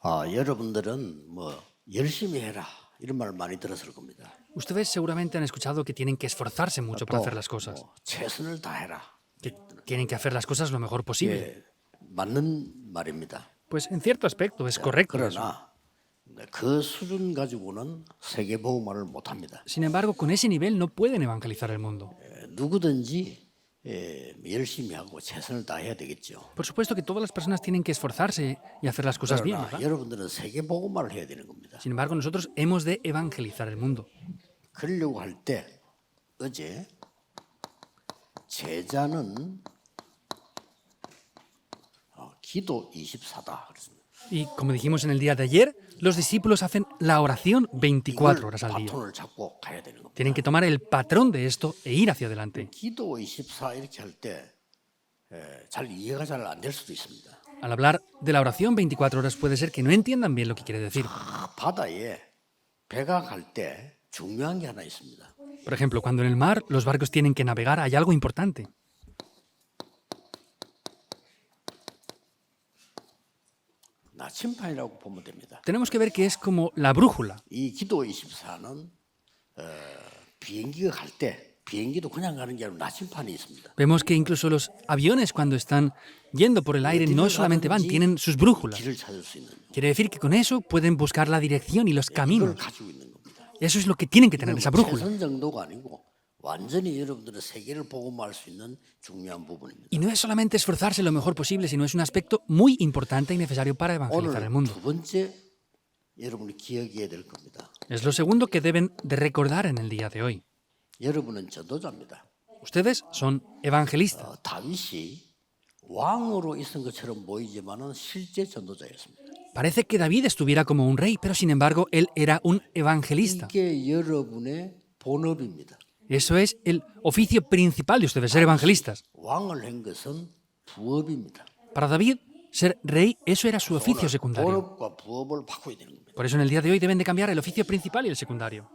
여러분들은 열심히 해라 이런 말 많이 들었을 겁니다. Ustedes seguramente han escuchado que tienen que esforzarse mucho para 또 hacer las cosas, 최선을 다해라. que tienen que hacer las cosas lo mejor posible. 예, 맞는 말입니다. Pues en cierto aspecto es correcto eso. 그러나 그 수준 가지고는 세계 복음화를 못 합니다. Sin embargo, con ese nivel no pueden evangelizar el mundo. 누구든지 열심히 하고 최선을 다해야 되겠죠. Por supuesto que todas las personas tienen que esforzarse y hacer las cosas bien, 그러나 ¿verdad? 여러분들은 세계 복음화를 해야 되는 겁니다. Sin embargo, nosotros hemos de evangelizar el mundo. 그러려고 할 때 어제 제자는 기도 24다 그랬습니다. Y como dijimos en el día de ayer, los discípulos hacen la oración 24 horas al día. 바톤을 잡고 가야 되는 겁니다. Tienen que tomar el patrón de esto e ir hacia adelante. 기도 24 이렇게 할 때 잘 이해가 잘 안 될 수도 있습니다. Al hablar de la oración 24 horas puede ser que no entiendan bien lo que quiere decir. 바다에 배가 갈 때 중요한 게 하나 있습니다. Por ejemplo, cuando en el mar los barcos tienen que navegar hay algo importante. 나침판이라고 보면 됩니다. Tenemos que ver que es como la brújula. 이 기도 24는 비행기가 갈 때 비행기도 그냥 가는 게 아니라 나침판이 있습니다. Vemos que incluso los aviones cuando están yendo por el aire no solamente van, tienen sus brújulas. 길을 찾을 수 있는 Quiere decir que con eso pueden buscar la dirección y los 이걸 caminos. 가지고 있는 겁니다. Eso es lo que tienen que tener, esa brújula. 최선 정도가 아니고 완전히 여러분들의 세계를 복음화할 수 있는 중요한 부분입니다. Y no es solamente esforzarse lo mejor posible, sino es un aspecto muy importante y necesario para evangelizar el 오늘 mundo. 두 번째 여러분이 기억해야 될 겁니다. Es lo segundo que deben de recordar en el día de hoy. 여러분은 전도자입니다. Ustedes son evangelistas. 다윗이 왕으로 있은 것처럼 보이지만은 실제 전도자였습니다. Parece que David estuviera como un rey, pero sin embargo él era un evangelista. 이게 여러분의 본업입니다. Eso es el oficio principal de ustedes, ser evangelistas. 왕을 한 것은 부업입니다. Para David, ser rey, eso era su oficio secundario. 본업과 부업을 바꿔야 되는 겁니다. Por eso en el día de hoy deben de cambiar el oficio principal y el secundario.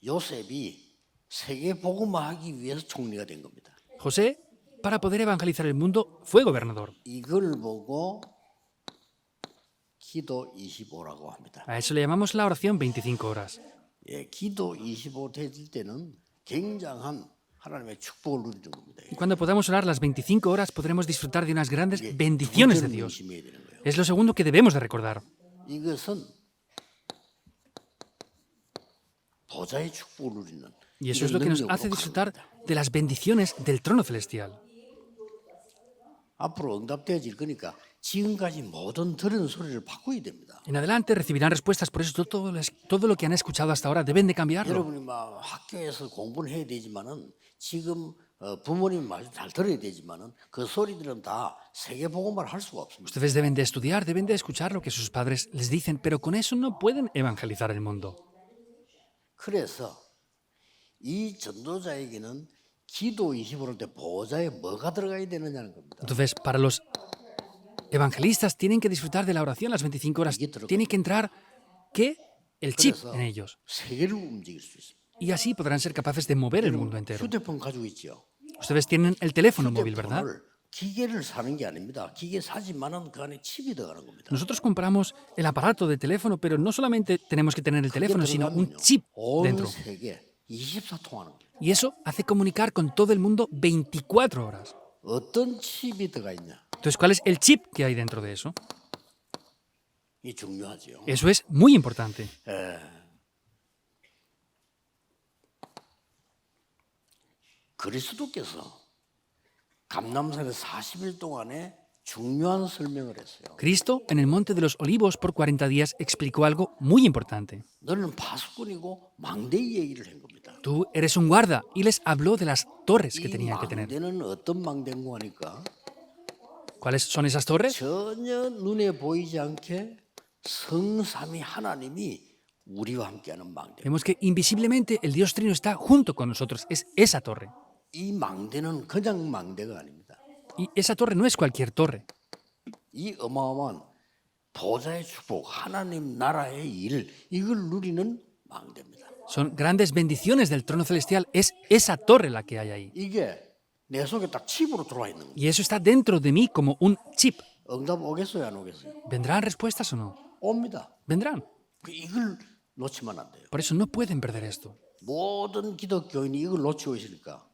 요셉이 세계 복음화하기 위해서 총리가 된 겁니다. José, para poder evangelizar el mundo, fue gobernador. 이걸 보고 기도 25라고 합니다. A eso le llamamos la oración 25 horas. 기도 25 되질 때는 굉장한 하나님의 축복을 누리는 겁니다. Y cuando podamos orar las 25 horas, podremos disfrutar de unas grandes bendiciones de Dios. 조심해야 되는 거예요. Es lo segundo que debemos de recordar. 이것은 보좌의 축복을 누리는 Y eso es lo que nos hace disfrutar de las bendiciones del trono celestial. 앞으로 응답되어질 거니까 지금까지 모든 들은 소리를 바꿔야 됩니다. En adelante recibirán respuestas, por eso todo lo que han escuchado hasta ahora deben de cambiarlo. 여러분이 막 학교에서 공부를 해야 되지만은 지금 부모님 말 잘 들어야 되지만은 그 소리들은 다 세계 복음화를 할 수가 없습니다. Ustedes deben de estudiar, deben de escuchar lo que sus padres les dicen, pero con eso no pueden evangelizar el mundo. 그래서 이 전도자에게는 기도 20을 할 때 보좌에 뭐가 들어가야 되느냐는 겁니다. Entonces, para los evangelistas tienen que disfrutar de la oración las 25 horas. Tiene que entrar, ¿qué? El chip 그래서 en ellos. 세계를 움직일 수 있습니다. Y así podrán ser capaces de mover el mundo entero. 휴대폰 가지고 있죠. Ustedes tienen el teléfono móvil, ¿verdad? 휴대폰을 기계를 사는 게 아닙니다. 기계 사지만은 그 안에 칩이 들어가는 겁니다. Nosotros compramos el aparato de teléfono, pero no solamente tenemos que tener el teléfono, sino un chip 온 dentro. 세계 24 통하는 거예요. Y eso hace comunicar con todo el mundo 24 horas. 어떤 칩이 들어가 있냐? Entonces, ¿cuál es el chip que hay dentro de eso? 이 중요하죠. Eso es muy importante. 그리스도께서 감람산에 40일 동안에 중요한 설명을 했어요. Cristo, en el Monte de los Olivos, por 40 días, explicó algo muy importante. 너는 파수꾼이고 망대의 얘기를 한 겁니다. Tú eres un guarda, y les habló de las torres que 이 tenían que tener. 망대는 어떤 망대인고 하니까 ¿Cuáles son esas torres? 전혀 눈에 보이지 않게 성삼위 하나님이 우리와 함께하는 망대. Vemos que invisiblemente el Dios Trino está junto con nosotros. Es esa torre. 이 망대는 그냥 망대가 아닙니다. Y esa torre no es cualquier torre. 이 어마어마한 보좌의 축복, 하나님 나라의 일, 이걸 누리는 망대입니다. Son grandes bendiciones del trono celestial. Es esa torre la que hay ahí. 이게 내 속에 딱 칩으로 들어와 있는 거예요. Y eso está dentro de mí como un chip. 응답 오겠어요, 안 오겠어요? ¿Vendrán respuestas o no? 옵니다. Vendrán. 이걸 놓치면 안 돼요. Por eso no pueden perder esto. 모든 기독교인이 이걸 놓치고 있으니까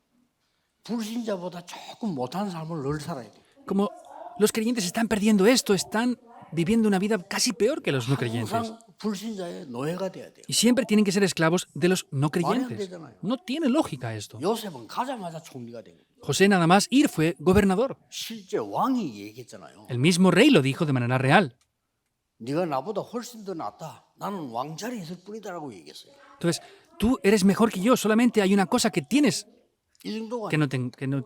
불신자보다 조금 못한 삶을 늘 살아야 돼요. Como los creyentes están perdiendo esto, están viviendo una vida casi peor que los no creyentes. 항상 불신자의 노예가 돼야 돼요. Y siempre tienen que ser esclavos de los no 말이 안 creyentes. 되잖아요. No tiene lógica esto. 요셉은 가자마자 총리가 된 거예요. José nada más ir fue gobernador. 실제 왕이 얘기했잖아요. El mismo rey lo dijo de manera real. 네가 나보다 훨씬 더 낫다. 나는 왕자리에 있을 뿐이다라고 얘기했어요. Entonces, tú eres mejor que yo, solamente hay una cosa que tienes 이 정도가 que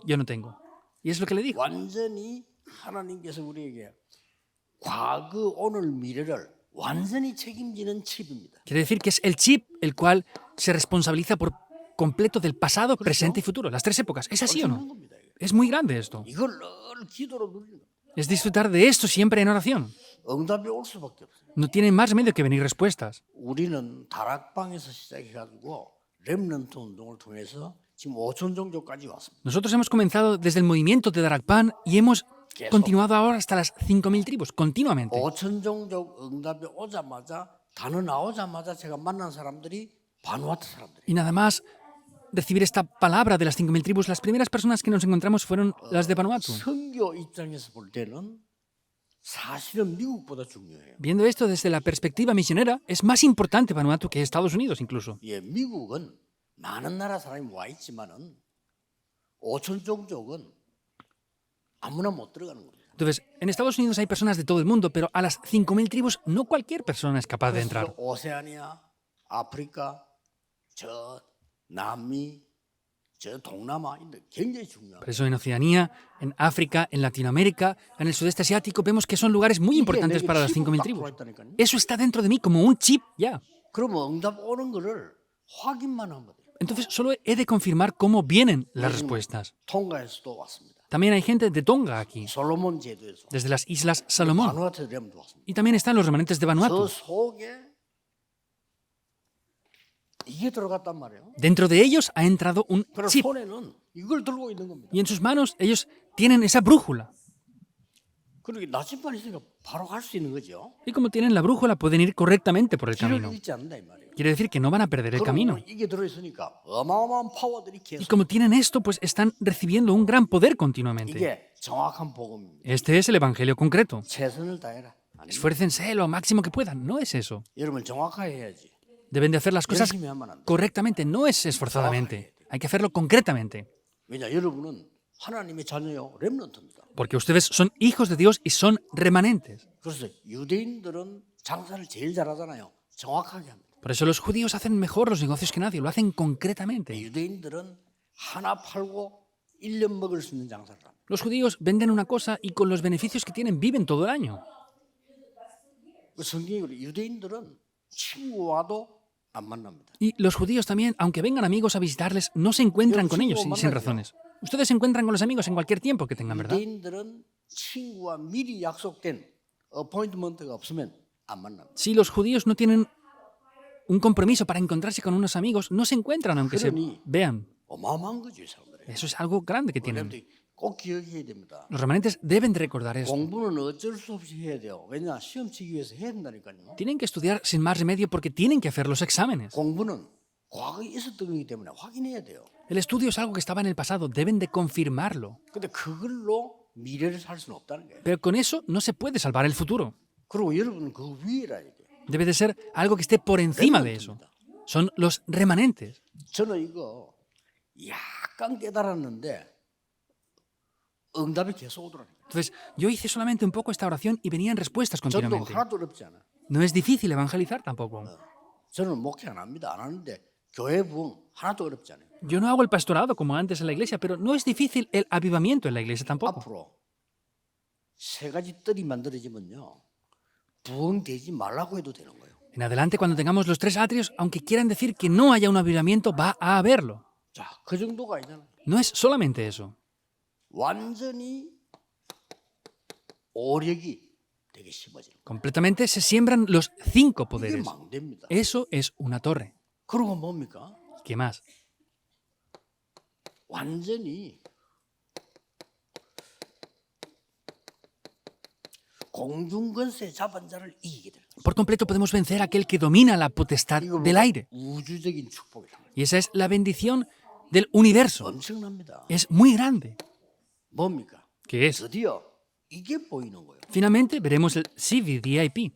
yo no tengo. Y es lo que le dijo. 완전히 하나님께서 우리에게 과거, 오늘, 미래를 완전히 책임지는 칩입니다. Quiere decir que es el chip el cual se responsabiliza por completo del pasado, presente y futuro, las tres épocas. ¿Es así o 엄청난 no? 겁니다. 이거. Es muy grande esto. 이걸 늘 기도로 누리는 겁니다. Es disfrutar de esto siempre en oración. 응답이 올 수밖에 없어요. No tienen más remedio que venir respuestas. 우리는 다락방에서 시작해가지고 렘넌트 운동을 통해서 지금 5천 종족까지 왔습니다. Nosotros hemos comenzado desde el movimiento de Darakpan y hemos continuado ahora hasta las 5.000 tribus, continuamente. 5천 종족 응답이 오자마자 단어 나오자마자 제가 만난 사람들이 바누아투 사람들이. Y nada más recibir esta palabra de las 5.000 tribus, las primeras personas que nos encontramos fueron las de Vanuatu. 선교 입장에서 볼 때는 사실은 미국보다 중요해요. Viendo esto desde la perspectiva misionera, es más importante Vanuatu que Estados Unidos incluso. 예, 미국은 많은 나라 사람이 와 있지만은 5천 종족은 아무나 못 들어가는 겁니다. Entonces, en Estados Unidos hay personas de todo el mundo, pero a las 5.000 tribus no cualquier persona es capaz de 그래서 entrar. 오세아니아, 아프리카, 저 남미, 저 동남아 이런 데 굉장히 중요해요. Por eso en Oceanía, en África, en Latinoamérica, en el sudeste asiático, vemos que son lugares muy importantes para las 5.000 tribus. Eso está dentro de mí como un chip ya. 그러면 응답 오는 거를 확인만 하면 돼요. Entonces, solo he de confirmar cómo vienen las respuestas. 통가에서도 왔습니다. También hay gente de Tonga aquí, 솔로몬 제도에서 desde las Islas Salomón. 바누아투 렘도 왔습니다. Y también están los remanentes de 저 Vanuatu. 속에 이게 들어갔단 말이에요. Dentro de ellos ha entrado un 그래서 chip. 손에는 이걸 들고 있는 겁니다. Y en sus manos ellos tienen esa brújula. 그러게 나침반 있으니까 바로 갈 수 있는 거죠. Y como tienen la brújula, pueden ir correctamente por el 길을 camino. 잃지 않는다 이 말이에요. Quiere decir que no van a perder el camino. 그러면 이게 들어있으니까 어마어마한 파워들이 Y 계속 como tienen esto, pues están recibiendo un gran poder continuamente. 이게 정확한 복음입니다. Este es el evangelio concreto. 최선을 다해라. 아니, Esfuércense lo máximo que puedan. No es eso. 여러분 정확하게 해야지. Deben de hacer las cosas 열심히 하면 안 돼. correctamente. No es esforzadamente. Hay que hacerlo concretamente. 왜냐 여러분은 하나님의 자녀요 렘넌트입니다. Porque ustedes son hijos de Dios y son remanentes. 그래서 유대인들은 장사를 제일 잘하잖아요. 정확하게 합니다. Por eso los judíos hacen mejor los negocios que nadie. Lo hacen concretamente. 유대인들은 하나 팔고 1년 먹을 수 있는 장사를 합니다. Los judíos venden una cosa y con los beneficios que tienen viven todo el año. 그 성경이 그래. 유대인들은 친구와도 안 만납니다. Y los judíos también, aunque vengan amigos a visitarles, no se encuentran con ellos sin razones. Ustedes se encuentran con los amigos en cualquier tiempo que tengan, ¿verdad? 유대인들은 친구와 미리 약속된 어포인트먼트가 없으면 안 만납니다. Si los judíos no tienen un compromiso para encontrarse con unos amigos, no se encuentran aunque se vean. 어마어마한 거죠, 이 사람들이. Eso es algo grande que tienen. 그런데 꼭 기억해야 됩니다. Los remanentes deben de recordar eso. 공부는 어쩔 수 없이 해야 돼요. 왜냐 시험 치기 위해서 해야 된다니까요. Tienen que estudiar sin más remedio porque tienen que hacer los exámenes. 공부는 과거에 있었던 거기 때문에 확인해야 돼요. El estudio es algo que estaba en el pasado, deben de confirmarlo. 근데 그걸로 미래를 살 수는 없다는 거예요. Pero con eso no se puede salvar el futuro. 그리고 여러분은 그 위에라 이게. Debe de ser algo que esté por encima de eso. Son los remanentes. 저는 이거 약간 깨달았는데 응답이 계속 오더라고요. Entonces, yo hice solamente un poco esta oración y venían respuestas 전도 continuamente. 하나도 어렵지 않아. No es difícil evangelizar tampoco. 저는 목회 안 합니다. 안 하는데 교회 부흥 하나도 어렵지 않아요. Yo no hago el pastorado como antes en la iglesia, pero no es difícil el avivamiento en la iglesia tampoco. 앞으로 세 가지 뜰이 만들어지면요 부흥되지 말라고 해도 되는 거예요. En adelante, cuando tengamos los tres atrios, aunque quieran decir que no haya un avivamiento, va a haberlo. 자, 그 정도가 아니잖아요. No es solamente eso. 완전히 오력이 되게 심어지는 거예요. Completamente se siembran los 5 이게 poderes. 망대입니다. Eso es una torre. 그리고 뭡니까? ¿Qué más? 완전히 공중권세 잡은 자를 이기게 될 것입니다. Por completo podemos vencer a aquel que domina la potestad del aire. 우주적인 축복이란 말이에요. Y esa es la bendición del universo. 엄청납니다. Es muy grande. 뭡니까? ¿Qué es? 드디어 이게 보이는 거예요. Finalmente veremos el CVVIP.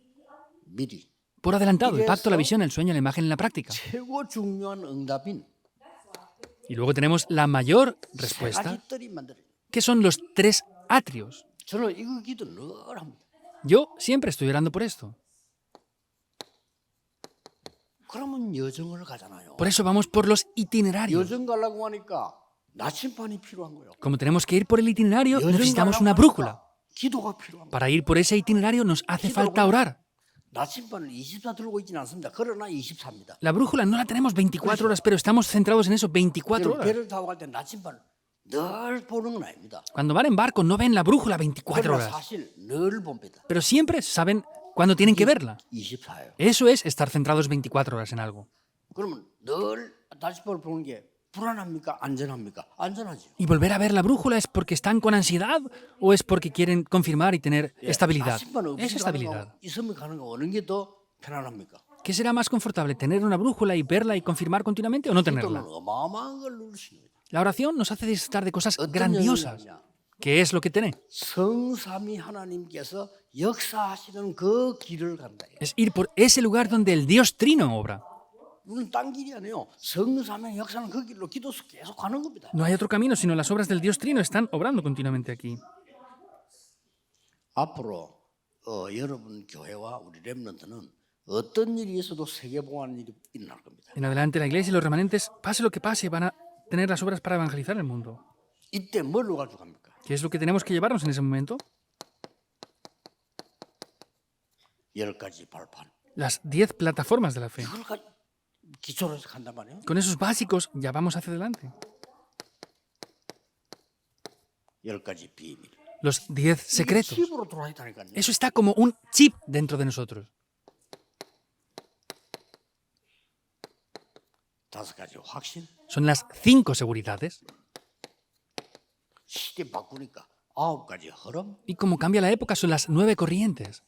미리 Por adelantado, el pacto, la visión, el sueño, la imagen en la práctica. 최고 중요한 응답인 Y luego tenemos la mayor 세 respuesta, 가지 뜰이 만들어요. que son los tres atrios. 저는 이거 기도 늘 합니다. Yo siempre estoy orando por esto. 그러면 여정을 가잖아요. Por eso vamos por los itinerarios. 여정 가려고 하니까 나침반이 필요한 거예요. Como tenemos que ir por el itinerario, 여정 necesitamos 가려고 una 하니까 brújula. 기도가 필요한 거예요. Para ir por ese itinerario nos hace falta orar. 나침반을 24 들고 있지는 않습니다. 그러나 24입니다. La brújula no la tenemos 24 horas, pero estamos centrados en eso 24 horas. 배를 타고 갈 때 나침반을 늘 보는 건 아닙니다. Cuando van en barco no ven la brújula 24 그러나 horas, 사실 늘 봅니다. pero siempre saben cuándo tienen que verla. 24예요. Eso es estar centrados 24 horas en algo. 그러면 늘 나침반을 보는 게 불안합니까? 안전합니까? 안전하죠. ¿Y volver a ver la brújula es porque están con ansiedad o es porque quieren confirmar y tener estabilidad? 나침반 Es 없이 가는 estabilidad. 거 있으면 가는 거 어느 게 더 편안합니까? ¿Qué será más confortable, tener una brújula y verla y confirmar continuamente o no tenerla? 기도는 어마어마한 걸 누르십니다. La oración nos hace disfrutar de cosas 어떤 grandiosas. 영역이냐? ¿Qué es lo que tiene? 성삼위 하나님께서 역사하시는 그 길을 간다. Es ir por ese lugar donde el Dios Trino obra. 이건 딴 길이 아니에요. 성삼위 역사는 그 길로 기도서 계속 가는 겁니다. No hay otro camino, sino las obras del Dios Trino están obrando continuamente aquí. 앞으로 여러분 교회와 우리 렘넌트는 어떤 일이 있어도 세계봉헌 일이 일어날 겁니다. En adelante, la iglesia y los remanentes, pase lo que pase, van a tener las obras para evangelizar el mundo. 이때 뭘로 가지고 갑니까? ¿Qué es lo que tenemos que llevarnos en ese momento? 10가지 발판. Las 10 plataformas de la fe. 이걸 기초로 해서 간단 말이에요. Con esos básicos ya vamos hacia adelante. 10가지 비밀. Los 10 secretos. 칩으로 들어와 있다니까요. Eso está como un chip dentro de nosotros. 5가지 확신. Son las 5 seguridades. 시대 바꾸니까 9가지 흐름. Y como cambia la época, son las 9 corrientes.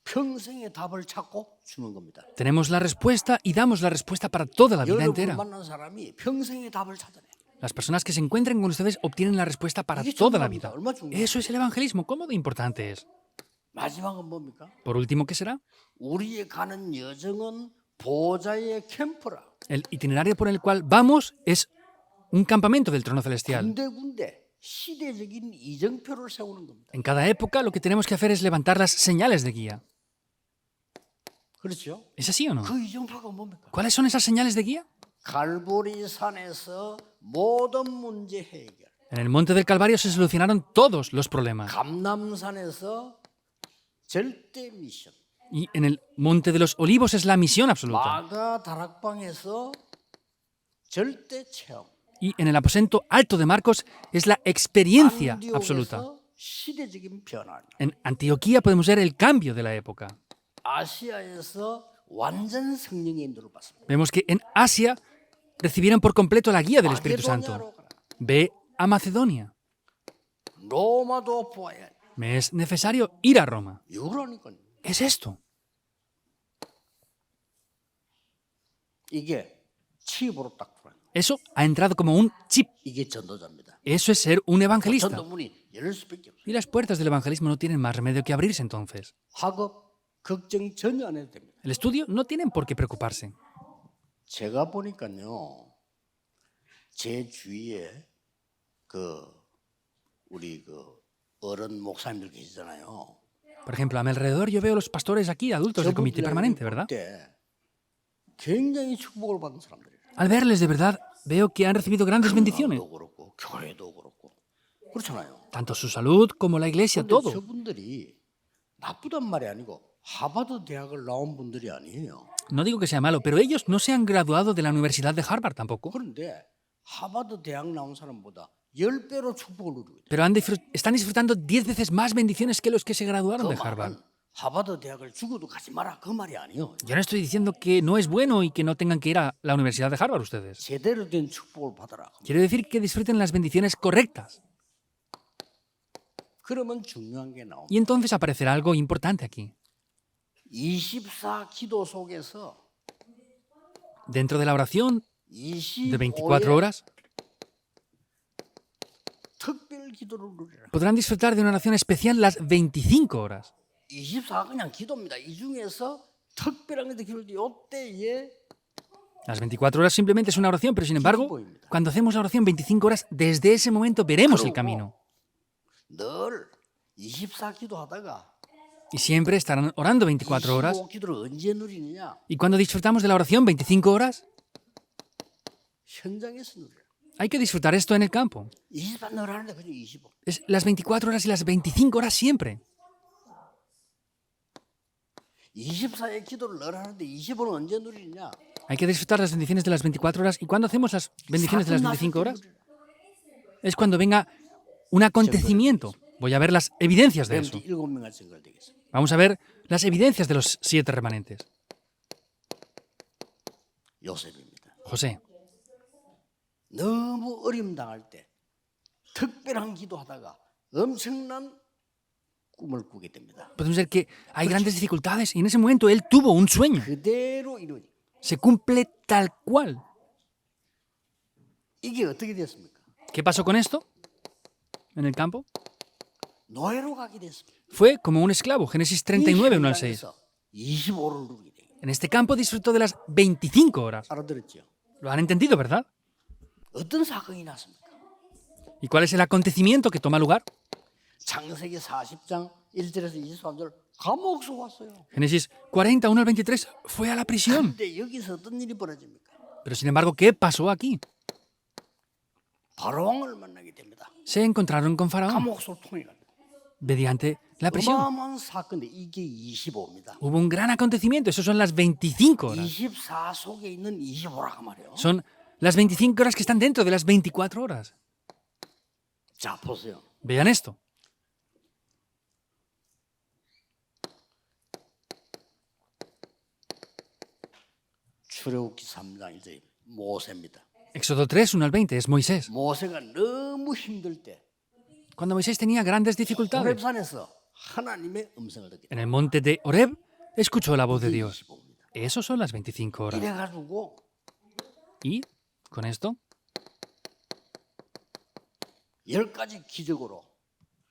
평생의 답을 찾고 주는 겁니다. Tenemos la respuesta y damos la respuesta para toda la vida 여러분을 entera. 만난 사람이 평생의 답을 찾아내. Las personas que se encuentren con ustedes obtienen la respuesta para 이게 toda la 중요합니다. vida. 얼마나 중요해요. Eso es el evangelismo. ¿Cómo de importante es? 마지막은 뭡니까? Por último, ¿qué será? 우리의 가는 여정은 보좌의 캠프라. El itinerario por el cual vamos es un campamento del trono celestial. 군데군데 시대적인 이정표를 세우는 겁니다. En cada época lo que tenemos que hacer es levantar las señales de guía. 그렇죠? ¿Es así o no? 그 이정표가 뭡니까? ¿Cuáles son esas señales de guía? 갈보리산에서 모든 문제 해결. En el monte del Calvario se solucionaron todos los problemas. 감남산에서 절대 미션. Y en el monte de los olivos es la misión absoluta. 마가 다락방에서 절대 체험. Y en el aposento alto de Marcos es la experiencia absoluta. 안디옥에서 시대적인 변화. En Antioquía podemos ver el cambio de la época. 아시아에서 완전 성령의 인도를 받습니다. Vemos que en Asia recibieron por completo la guía del Espíritu Santo. 마게도냐로 가라. Ve a Macedonia. 로마도 보아야 해. Me es necesario ir a Roma. 이거라니까요. Es esto. 이게 칩으로 딱 들어요. Eso ha entrado como un chip. 이게 전도자입니다. Eso es ser un evangelista. 전도문이 열릴 수밖에 없어요. Y las puertas del evangelismo no tienen más remedio que abrirse entonces. 학업 걱정 전혀 안 해도 됩니다. El estudio no tienen por qué preocuparse. 제가 보니까요, 제 주위에 우리 어른 목사님들 계시잖아요. Por ejemplo, a mi alrededor yo veo los pastores aquí, adultos del comité permanente, ¿verdad? 때 굉장히 축복을 받은 사람들이에요. Al verles de verdad, veo que han recibido grandes bendiciones. 도 그렇고 교회도 그렇고 그렇잖아요. Tanto su salud como la iglesia, 근데 todo. 저분들이 나쁘단 말이 아니고 하버드 대학을 나온 분들이 아니에요. No digo que sea malo, pero ellos no se han graduado de la Universidad de Harvard tampoco. 그런데 하버드 대학 나온 사람보다 10배로 축복을 누리고 있다. Pero están disfrutando 10 veces más bendiciones que los que se graduaron de 그 Harvard. 말은 하버드 대학을 죽어도 가지 마라 그 말이 아니에요. Yo no estoy diciendo que no es bueno y que no tengan que ir a la Universidad de Harvard ustedes. 제대로 된 축복을 받아라. Quiero decir que disfruten las bendiciones correctas. 그러면 중요한 게 나옵니다. Y entonces aparecerá algo importante aquí. 24 기도 속에서 Dentro de la oración de 24 25의 horas, 특별 기도를 누리라. podrán disfrutar de una oración especial las 25 horas. 24가 그냥 기도입니다. 이 중에서 특별한 기도 기도를 이때에 Las 24 horas simplemente es una oración, pero sin embargo, cuando hacemos la oración 25 horas, desde ese momento veremos el camino. 늘 24 기도하다가 Y siempre estarán orando 24 horas. 25 기도를 언제 누리느냐? Y cuando disfrutamos de la oración 25 horas, 현장에서 누려요. hay que disfrutar esto en el campo. 24 늘 하는데 그냥 25. Es las 24 horas y las 25 horas siempre. 24의 기도를 늘 하는데 25는 언제 누리느냐? Hay que disfrutar las bendiciones de las 24 horas. ¿Y cuando hacemos las bendiciones de las 25 horas? Es cuando venga un acontecimiento. Voy a ver las evidencias de eso. 7명을 증거되겠습니다. Vamos a ver las evidencias de los 7 remanentes. 요셉입니다. José, 너무 어려움 당할 때 특별한 기도하다가 엄청난 꿈을 꾸게 됩니다. podemos ver que hay grandes dificultades y en ese momento él tuvo un sueño. 그대로 이루어지. Se cumple tal cual. 이게 어떻게 됐습니까? ¿Qué pasó con esto en el campo? 노예로 가게 됐습니다. Fue como un esclavo, Génesis 39, 1 al 6. 25를 누리게 돼요. En este campo disfrutó de las 25 horas. 알아들었죠? ¿Lo han entendido, verdad? 어떤 사건이 났습니까? ¿Y cuál es el acontecimiento que toma lugar? 창세기 40장 1절에서 23절 감옥서 왔어요. Génesis 40, 1 al 23, fue a la prisión. 근데 여기서 어떤 일이 벌어집니까? Pero sin embargo, ¿qué pasó aquí? 바로왕을 만나게 됩니다. Se encontraron con Faraón 감옥소를 통해 갑니다. mediante la prisión. 어마어마한 사건인데 이게 25입니다. Hubo un gran acontecimiento, eso son las 25 horas. 24 속에 있는 25라고 말이에요. Son las 25 horas que están dentro de las 24 horas. 자, 보세요. Vean esto. 출애굽기 3장 1절 모세입니다. Éxodo 3, 1 al 20, es Moisés. 모세가 너무 힘들 때 Cuando Moisés tenía grandes dificultades, 호렙산에서 하나님의 음성을 듣게 en el monte de Horeb, escuchó la voz de Dios. 25입니다. Eso son las 25 horas. 이래가지고 Y con esto, 10가지 기적으로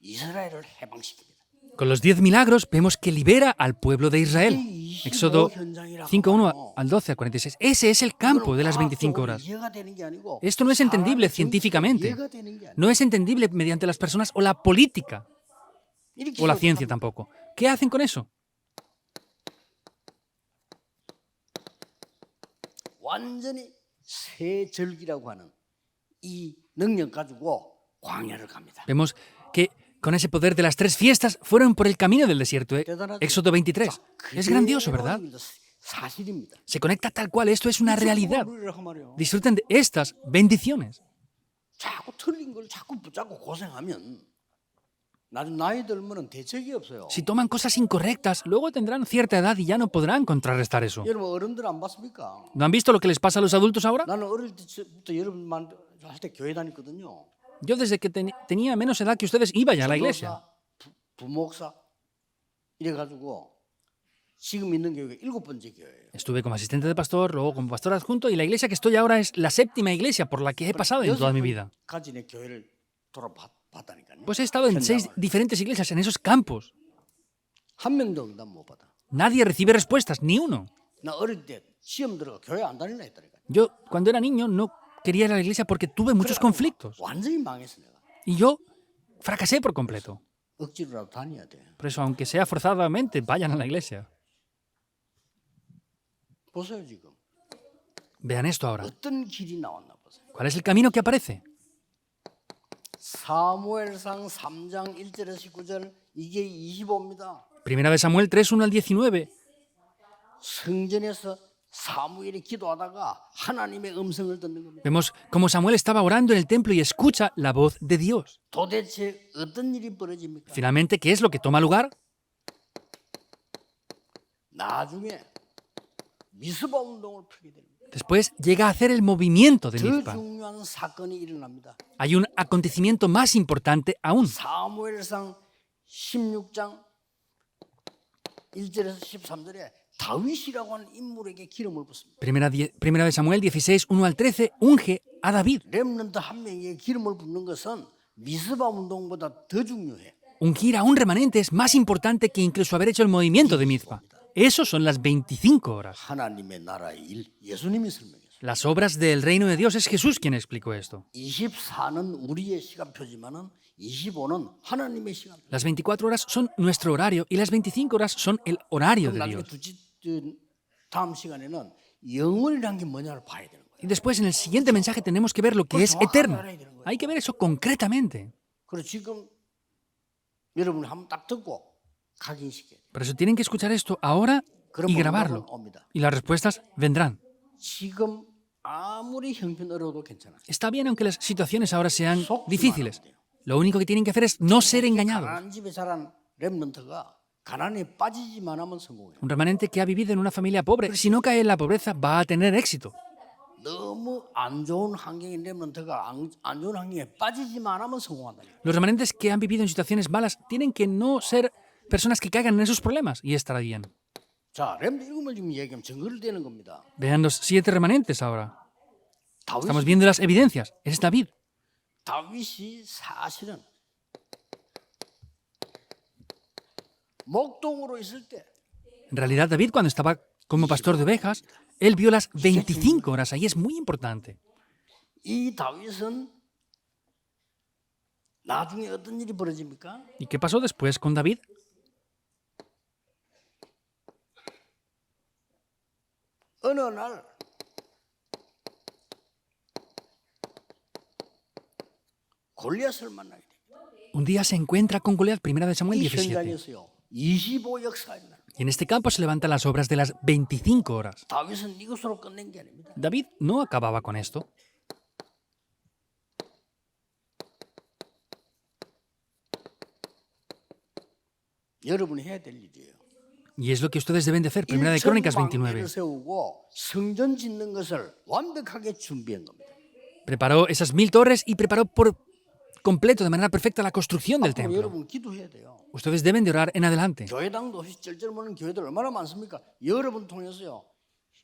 이스라엘을 해방시킵니다. con los 10 milagros, vemos que libera al pueblo de Israel. Éxodo 5, 1 al 12 al 46. Ese es el campo de las 25 horas. 이해가 되는 게 아니고 Esto no es entendible científicamente. 이해가 되는 게 아니고 No es entendible mediante las personas o la política 이렇게 o la ciencia tampoco. ¿Qué hacen con eso? 완전히 새 절기라고 하는 이 능력 가지고 광야를 갑니다. Vemos que con ese poder de las 3 fiestas fueron por el camino del desierto. 대단하죠? Éxodo 23. Es grandioso, ¿verdad? 사실입니다. Se conecta tal cual. Esto es una realidad. 누리라고 말이에요. Disfruten de estas bendiciones. 자꾸 틀린 걸 자꾸 붙잡고 고생하면 나중 나이 들면은 대책이 없어요. Si toman cosas incorrectas, luego tendrán cierta edad y ya no podrán contrarrestar eso. 여러분 어른들 안 봤습니까? ¿No han visto lo que les pasa a los adultos ahora? 나는 어릴 때부터 여러분만 할 때 교회 다녔거든요. Yo desde que tenía menos edad que ustedes iba ya a la iglesia. 전도사, 부목사 이래가지고 지금 있는 교회가 7번째 교회예요. Estuve como asistente de pastor, luego como pastor adjunto y la iglesia que estoy ahora es la 7ª iglesia por la que he pasado en toda mi vida. 까지 내 교회를 돌아봤다니까요. Pues he estado en 6 diferentes iglesias en esos campos. 한 명도 응답 못 받아. Nadie recibe respuestas, ni uno. 나 어릴 때 시험 들어가 교회 안 다닐라 했다니까. Yo, cuando era niño, no quería ir a la iglesia porque tuve muchos conflictos. 완전히 망했어 내가. Y yo fracasé por completo. 억지로라도 다녀야 돼. Por eso, aunque sea forzadamente, vayan a la iglesia. 보세요 지금. Vean esto ahora. 어떤 길이 나왔나 보세요. ¿Cuál es el camino que aparece? 사무엘상 3장 1절에서 19절 이게 25입니다. Primera de Samuel 3, 1 al 19. 성전에서 사무엘이 기도하다가 하나님의 음성을 듣는 겁니다. Vemos como Samuel estaba orando en el templo y escucha la voz de Dios. 도대체 어떤 일이 벌어집니까? Finalmente, ¿qué es lo que toma lugar? 나중에 미스바 운동을 펴게 됩니다. Después llega a hacer el movimiento de 더 Mizpa. 중요한 사건이 일어납니다. Hay un acontecimiento más importante aún. 사무엘상 16장 1절에서 13절에 다윗이라고 하는 인물에게 기름을 붓습니다. Primera de Samuel 16, 1 al 13, unge a David. 렘넌트 한 명에게 기름을 붓는 것은 미스바 운동보다 더 중요해. Ungir a un remanente es más importante que incluso haber hecho el movimiento de Mizpa. Eso son las 25 horas. 하나님의 나라의 일, 예수님이 설명했어요. Las obras del reino de Dios, es Jesús quien explicó esto. 24는 우리의 시간표지만은 25는 하나님의 시간. Las 24 horas son nuestro horario y las 25 horas son el horario de 나중에 Dios. 다음 시간에는 영원이라는 게 뭐냐를 봐야 되는 거예요. Y después en el siguiente mensaje tenemos que ver lo que es eterno. Hay que ver eso concretamente. 그래서 지금 여러분이 한번 딱 듣고 각인시켜야 돼요. Por eso tienen que escuchar esto ahora y grabarlo. 옵니다. Y las respuestas vendrán. 지금 아무리 형편 어려워도 괜찮아요. Está bien aunque las situaciones ahora sean difíciles. Lo único que tienen que hacer es no ser engañados. 가난한 집에 자란 렘넌트가 가난에 빠지지만 하면 성공해요. Un remanente que ha vivido en una familia pobre, si no cae en la pobreza, va a tener éxito. 너무 안 좋은 환경인 렘넌트가 안 좋은 환경에 빠지지만 하면 성공한다. Los remanentes que han vivido en situaciones malas tienen que no ser personas que caigan en esos problemas y estará bien. 자, 렘넌트 7을 지금 얘기하면 증거를 대는 겁니다. Vean los 7 remanentes ahora. Estamos 다윗, viendo las evidencias. Es David. 다윗이 사실은 목동으로 있을 때 En realidad, David, cuando estaba como pastor de ovejas, él vio las 25 horas. Ahí es muy importante. 이 다윗은 나중에 어떤 일이 벌어집니까? ¿Y qué pasó después con David? 어느 날 골리앗을 만나게 됩니다. Un día se encuentra con Goliat, primera de Samuel 이 17. 현장에서요 25 역사에 날 Y en este campo se levantan las obras de las 25 horas. 다윗은 이것으로 끝낸 게 아닙니다. David no acababa con esto. 여러분이 해야 될 일이에요. Y es lo que ustedes deben de hacer. Primera de Crónicas 29. 방패를 세우고 성전 짓는 것을 완벽하게 준비한 겁니다. Preparó esas 1000 torres y preparó por completo, de manera perfecta, la construcción del 앞으로 templo. 여러분 기도해야 돼요. Ustedes deben de orar en adelante. 교회당도 없이 쩔쩔거리는 교회들 얼마나 많습니까? 여러분 통해서요.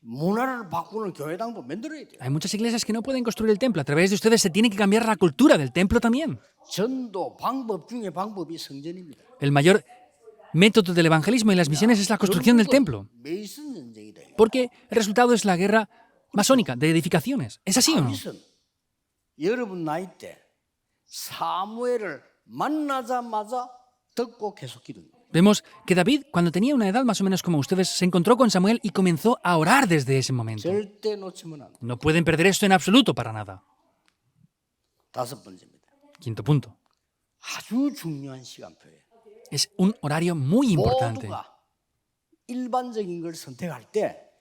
문화를 바꾸는 교회당도 만들어야 돼요. Hay muchas iglesias que no pueden construir el templo. A través de ustedes se tiene que cambiar la cultura del templo también. 전도 방법 중에 방법이 성전입니다. El mayor método del evangelismo y las misiones es la construcción del templo. 메이슨 전쟁이다. Porque el resultado es la guerra masónica de edificaciones. ¿Es así o no? 다윗은 여러분 나이 때 사무엘을 만나자마자 듣고 계속 기도합니다. Vemos que David, cuando tenía una edad más o menos como ustedes, se encontró con Samuel y comenzó a orar desde ese momento. 절대 놓치면 안 돼. No pueden perder esto en absoluto para nada. 다섯 번째입니다. Quinto punto. 아주 중요한 시간표예요. Es un horario muy importante. 모두가 일반적인 걸 선택할 때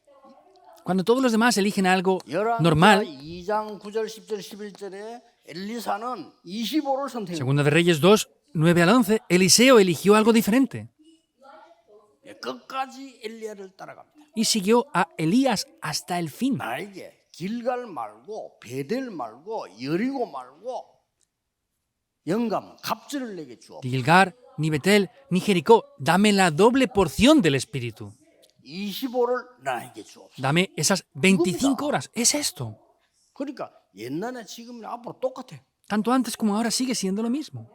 Cuando todos los demás eligen algo 열왕기하 normal, 2장 9절 10절 11절에 엘리사는 25를 선택했어요. Segunda de Reyes 2, 9 al 11, Eliseo eligió algo diferente 끝까지 엘리야를 따라갑니다. y siguió a Elías hasta el fin. 나에게 길갈 말고 베델 말고 여리고 말고 영감 갑절을 내게 주어. Gilgar, ni Betel, ni Jericó, dame la doble porción del Espíritu. 25를 나에게 주어. Dame esas 25 horas. Es esto. 그러니까 옛날에 지금이나 앞으로 똑같아. Tanto antes como ahora sigue siendo lo mismo.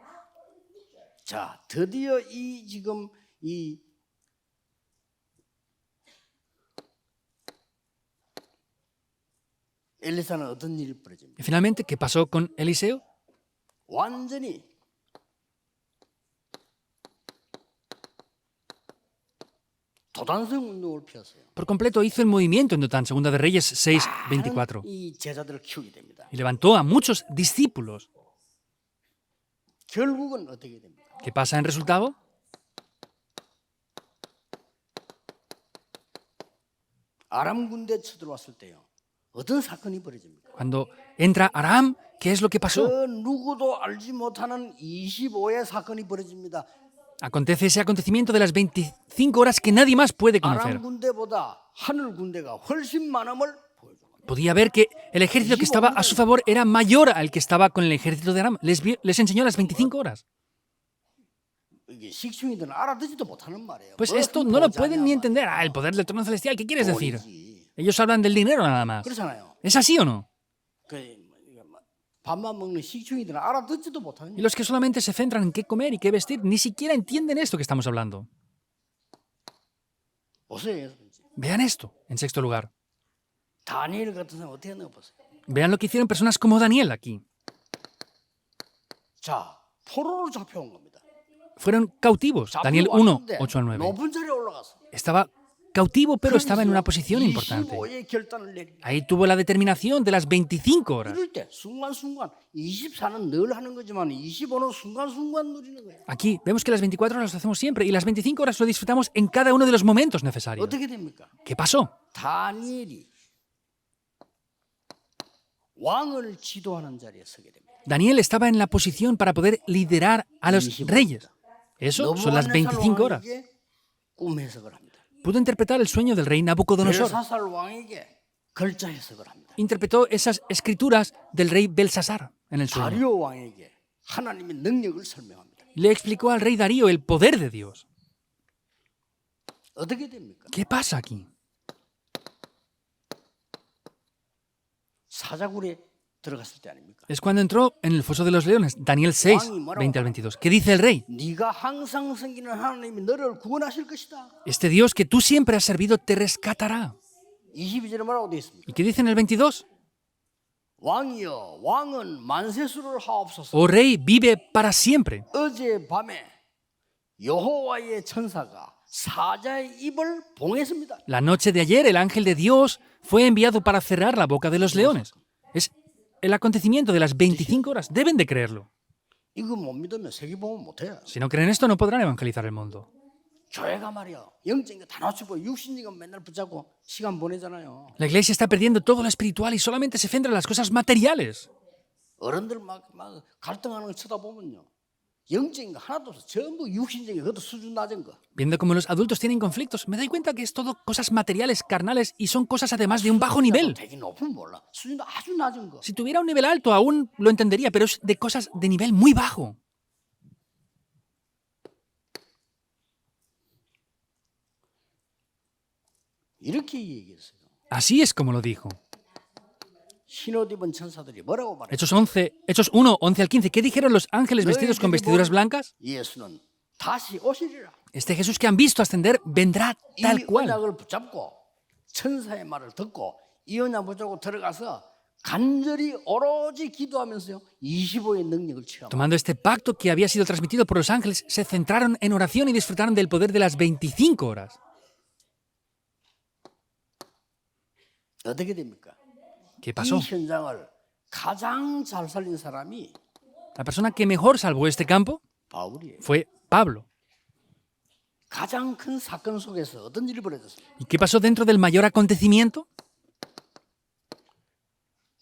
자, 드디어 이 지금 이 엘리사는 어떤 일이 벌어집니까? Y finalmente, ¿qué pasó con Eliseo? 완전히 도단성 운동을 폈어요. Por completo hizo el movimiento en Dotán, Segunda de Reyes 6, 24. 이 제자들을 키우게 됩니다. Y levantó a muchos discípulos. 결국은 어떻게 됩니까? ¿Qué pasa en resultado? 아람 군대 쳐들어왔을 때요. 어떤 사건이 벌어집니까? Cuando entra Aram, ¿qué es lo que pasó? 그 누구도 알지 못하는 25의 사건이 벌어집니다. Acontece ese acontecimiento de las 25 horas que nadie más puede conocer. 아람 군대보다 하늘 군대가 훨씬 많음을 보여줘. Podía ver que el ejército que estaba a su favor era mayor al que estaba con el ejército de Aram. Les enseñó las 25 horas. 이게 식충이들은 알아듣지도 못하는 말이에요. Pues 뭐 esto 그 no lo 보자냐 pueden ni 말이야. entender. Ah, el poder del trono celestial, ¿qué quieres decir? 돈이지. Ellos hablan del dinero nada más. 그렇잖아요. ¿Es así o no? 밥만 먹는 식충이들은 알아듣지도 못하는 Y los que solamente se centran en qué comer y qué vestir, ni siquiera entienden esto que estamos hablando. 보세요. Vean esto, en sexto lugar. 다니엘 같은 사람 어떻게 하는 거 보세요. Vean lo que hicieron personas como Daniel aquí. 자, 포로로 잡혀온 겁니다. Fueron cautivos. Daniel 1, 8 al 9. 높은 자리에 올라갔어. Estaba cautivo, pero estaba en una posición importante. 25의 결단을 내리. Ahí tuvo la determinación de las 25 horas. 이럴 때 순간순간 24는 늘 하는 거지만 25는 순간순간 누리는 거예요. Aquí vemos que las 24 horas lo hacemos siempre y las 25 horas lo disfrutamos en cada uno de los momentos necesarios. 어떻게 됩니까? ¿Qué pasó? 다니엘이 왕을 지도하는 자리에 서게 됩니다. Daniel estaba en la posición para poder liderar a los reyes. Eso son las 25 horas. 왕에게 꿈 해석을 합니다. Pudo interpretar el sueño del rey Nabucodonosor. 벨사살 왕에게 글자 해석을 합니다. Interpretó esas escrituras del rey Belsasar en el sueño. 다리오 왕에게 하나님의 능력을 설명합니다. Le explicó al rey Darío el poder de Dios. 어떻게 됩니까? ¿Qué pasa aquí? 사자굴에 들어갔을 때 아닙니까? Es cuando entró en el foso de los leones, Daniel 6, 20 al 22. ¿Qué dice el rey? 네가 항상 섬기는 하나님이 너를 구원하실 것이다. Este Dios que tú siempre has servido te rescatará. 22절에 뭐라고 되어 있습니까? ¿Y qué dice en el 22? 왕이여 왕은 만세수를 하옵소서. Oh rey, vive para siempre. 어제 밤에 여호와의 천사가 사자의 입을 봉했습니다. La noche de ayer el ángel de Dios fue enviado para cerrar la boca de los leones. Es el acontecimiento de las 25 horas. Deben de creerlo. 이거 못 믿으면 세계복음 못해요. Si no creen esto, no podrán evangelizar el mundo. 교회가 말이야 영적인 거 다 놓치고 육신적인 거 맨날 붙잡고 시간 보내잖아요. La iglesia está perdiendo todo lo espiritual y solamente se centra en las cosas materiales. 어른들 막 갈등하는 거 쳐다보면요. 영적인 거 하나도 없어. 전부 육신적인 거, 그것도 수준 낮은 거. Viendo cómo los adultos tienen conflictos, me doy cuenta que es todo cosas materiales, carnales y son cosas además de un bajo nivel. 되게 높으면 몰라. 수준도 아주 낮은 거. Si tuviera un nivel alto aún lo entendería, pero es de cosas de nivel muy bajo. 이렇게 얘기했어요. Así es como lo dijo. 흰옷 입은 천사들이 뭐라고 말해? Hechos 1, 11 al 15. ¿Qué dijeron los ángeles vestidos con vestiduras blancas? 예수는 다시 오시리라. Este Jesús que han visto ascender vendrá 이 tal cual. 언약을 붙잡고 천사의 말을 듣고 이 언약 붙잡고 들어가서 간절히 오로지 기도하면서요 25의 능력을 체험. Tomando este pacto que había sido transmitido por los ángeles, se centraron en oración y disfrutaron del poder de las 25 horas. 어떻게 됩니까? ¿Qué 이 pasó? 현장을 가장 잘 살린 사람이 La persona que mejor salvó este campo 바울이에요. fue Pablo. 가장 큰 사건 속에서 어떤 일이 벌어졌어요? ¿Y qué pasó dentro del mayor acontecimiento?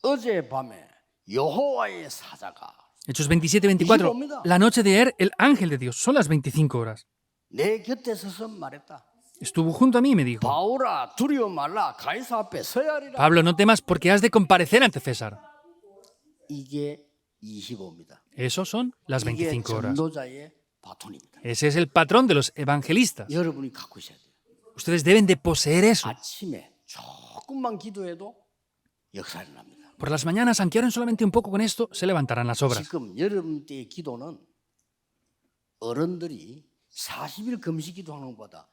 어젯밤에 여호와의 사자가 Hechos 27, 24. La noche de ayer, el ángel de Dios. Son las 25 horas. 내 곁에 서서 말했다. Estuvo junto a mí y me dijo: 바울아 두려워 말라 가이사 앞에 서야 하리라. Pablo, no temas porque has de comparecer ante César. 이게 25입니다. Eso son las 이게 25 horas. 전도자의 바톤입니다. Ese es el patrón de los evangelistas. 여러분이 갖고 있어야 돼요. Ustedes deben de poseer eso. 아침에 조금만 기도해도 역사가 일어납니다. Por las mañanas, aunque oren solamente un poco con esto, se levantarán las obras. 지금 여러분 때의 기도는 어른들이 40일 금식 기도하는 것보다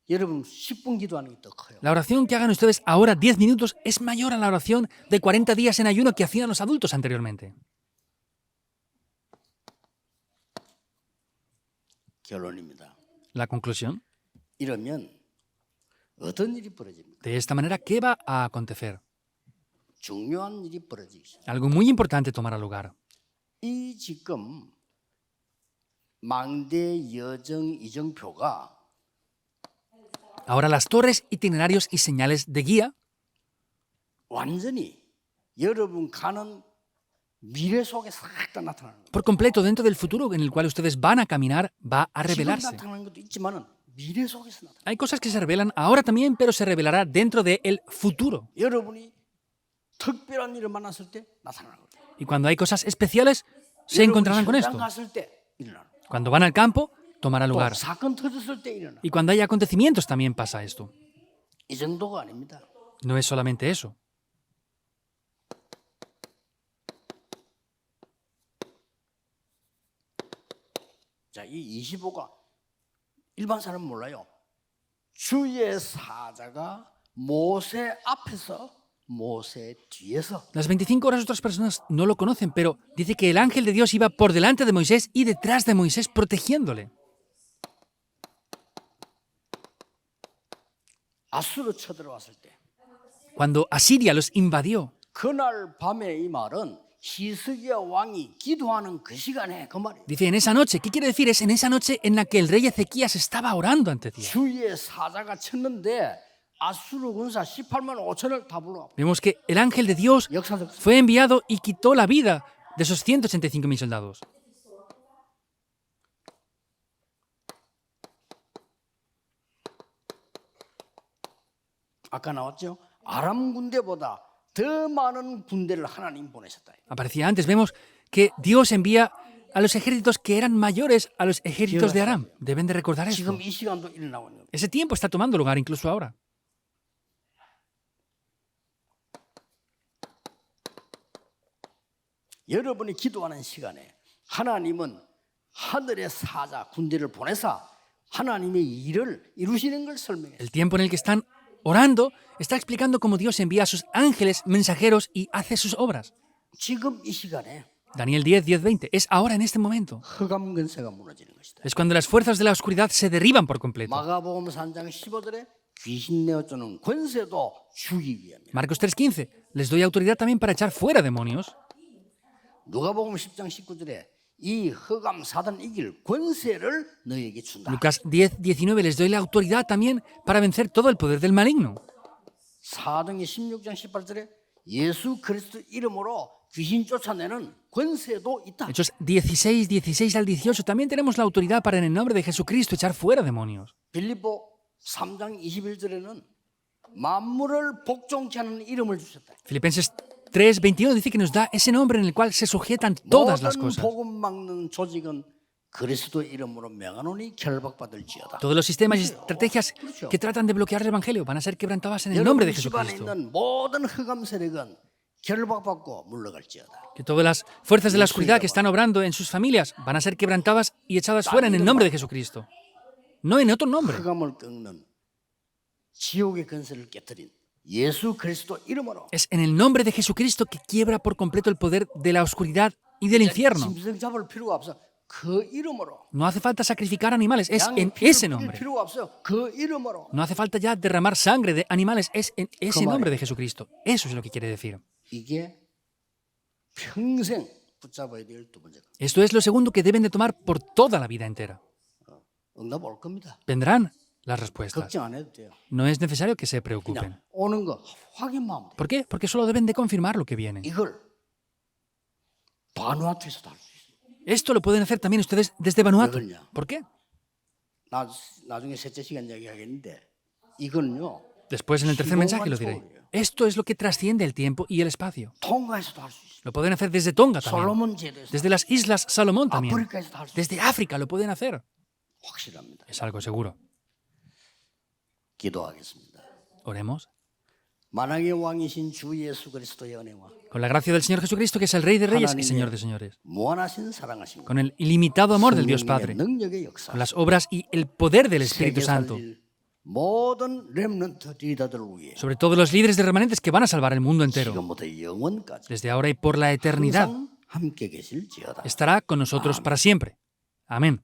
여러분 10분 기도하는 게 더 커요. La oración que hagan ustedes ahora, 10 minutos, es mayor a la oración de 40 días en ayuno que hacían los adultos anteriormente. 결론입니다. La conclusión. 이러면 어떤 일이 벌어집니까? De esta manera, ¿qué va a acontecer? 중요한 일이 벌어지기 시작합니다. Algo muy importante tomará lugar. 이 지금 망대 여정 이정표가 Ahora las torres, itinerarios y señales de guía 완전히 여러분 가는 미래 속에 싹 다 나타나는 거예요. por completo dentro del futuro en el cual ustedes van a caminar va a 지금 revelarse. 나타나는 것도 있지만은 미래 속에서 나타나. Hay cosas que se revelan ahora también, pero se revelará dentro del futuro. 여러분이 특별한 일을 만났을 때 나타나는 거예요. Y cuando hay cosas especiales, se encontrarán con 현장 esto. 갔을 때 일어나는 거예요. Cuando van al campo, tomará 또 lugar. 사건 터졌을 때 일어나. Y cuando hay acontecimientos también pasa esto. 이 정도가 아닙니다. No es solamente eso. 자, 이 25가 일반 사람은 몰라요. 주의 사자가 모세 앞에서 모세 뒤에서 Las 25 horas otras personas no lo conocen, pero dice que el ángel de Dios iba por delante de Moisés y detrás de Moisés protegiéndole. 아수르 쳐들어왔을 때 Cuando Asiria los invadió, 그날 밤에 이 말은 히스기야 왕이 기도하는 그 시간에 그 말이에요. dice en esa noche, ¿qué quiere decir? Es en esa noche en la que el rey Ezequías estaba orando ante Dios. 주의 사자가 쳤는데 아수르 군사 18만 5천을 다 불러와. Vemos que el ángel de Dios 역사적 fue enviado y quitó la vida de esos 185.000 soldados. 아까 나왔죠? 아람 군대보다 더 많은 군대를 하나님 보내셨다. Aparecía antes, vemos que Dios envía a los ejércitos que eran mayores a los ejércitos de Aram. Deben de recordar esto. 지금 이 시간도 일어나고 있는 거예요. Ese tiempo está tomando lugar incluso ahora. 여러분이 기도하는 시간에 하나님은 하늘의 사자 군대를 보내사 하나님의 일을 이루시는 걸 설명해요. El tiempo en el que están orando está explicando cómo Dios envía a sus ángeles mensajeros y hace sus obras. 지금 이 시간에 Daniel 10, 10, 20. Es ahora, en este momento. 흑암 근세가 무너지는 것이다. Es cuando las fuerzas de la oscuridad se derriban por completo. 마가복음 3장 15절에 귀신 내어주는 권세도 주기 위함이라. Marcos 3:15. Les doy autoridad también para echar fuera demonios. 누가복음 10장 19절에 이 흑암 사단 이길 권세를 너에게 준다. Lucas 10, 19. Les doy la autoridad también para vencer todo el poder del maligno. 사도행전 16장 18절에 예수 그리스도 이름으로 귀신 쫓아내는 권세도 있다. Hechos 16, 16 al 18. También tenemos la autoridad para en el nombre de Jesucristo echar fuera demonios. 빌립보 3장 21절에는 만물을 복종케 하는 이름을 주셨다. Filipenses 3, 21 dice que nos da ese nombre en el cual se sujetan todas las 모든 cosas. 복음 막는 조직은 그리스도 이름으로 명하노니 결박받을지어다. Todos los sistemas y estrategias que tratan de bloquear el Evangelio van a ser quebrantadas en el nombre de 여러분 집안에 Jesucristo. 있는 모든 흑암 세력은 결박받고 물러갈지어다. Que todas las fuerzas de la oscuridad que están obrando en sus familias van a ser quebrantadas y echadas fuera en el nombre de Jesucristo. No en otro nombre. 흑암을 꺾는 지옥의 근세를 깨뜨린 예수 그리스도 이름으로. Es en el nombre de Jesucristo que quiebra por completo el poder de la oscuridad y del infierno. 짐승 잡을 필요가 없어. 그 이름으로. No hace falta sacrificar animales, es 양의 en 피를 ese 뿌릴 nombre. 필요가 없어. 그 이름으로. No hace falta ya derramar sangre de animales, es en ese nombre de Jesucristo. Eso es lo que quiere decir. 이게 평생 붙잡아야 될 두 번째 거. Esto es lo segundo que deben de tomar por toda la vida entera. 응답 올 겁니다. Vendrán las respuestas. 걱정 안 해도 돼요. No es necesario que se preocupen. 그냥 오는 거 확인만 하면 돼. ¿Por qué? Porque solo deben de confirmar lo que viene. 이걸 바누아투에서도 할 수 있어요. Esto lo pueden hacer también ustedes desde Vanuatu. 왜 그러냐? ¿Por qué? 나중에 셋째 시간 얘기하겠는데 이거는요. Después en el tercer mensaje lo diré. Esto es lo que trasciende el tiempo y el espacio. 통가에서도 할 수 있어요. Lo pueden hacer desde Tonga también. 솔로몬 제도에서 Desde las Islas Salomón también. 아프리카에서도 할 수 있어요. Desde África lo pueden hacer. 확실합니다. Es algo seguro. 기도하겠습니다. Oremos. 만왕의 왕이신 주 예수 그리스도의 은혜와 Con la gracia del Señor Jesucristo, que es el Rey de Reyes y Señor de Señores. 무한하신 사랑하신 Con el ilimitado amor del Dios 성령의 Padre. 능력의 역사 Con las obras y el poder del Espíritu 세계 Santo. 살릴 모든 렘넌트 리더들을 위해 Sobre todos los líderes de remanentes que van a salvar el mundo entero. 지금부터 영원까지 Desde ahora y por la eternidad. 항상 함께 계실지어다. Estará con nosotros para siempre. Amén.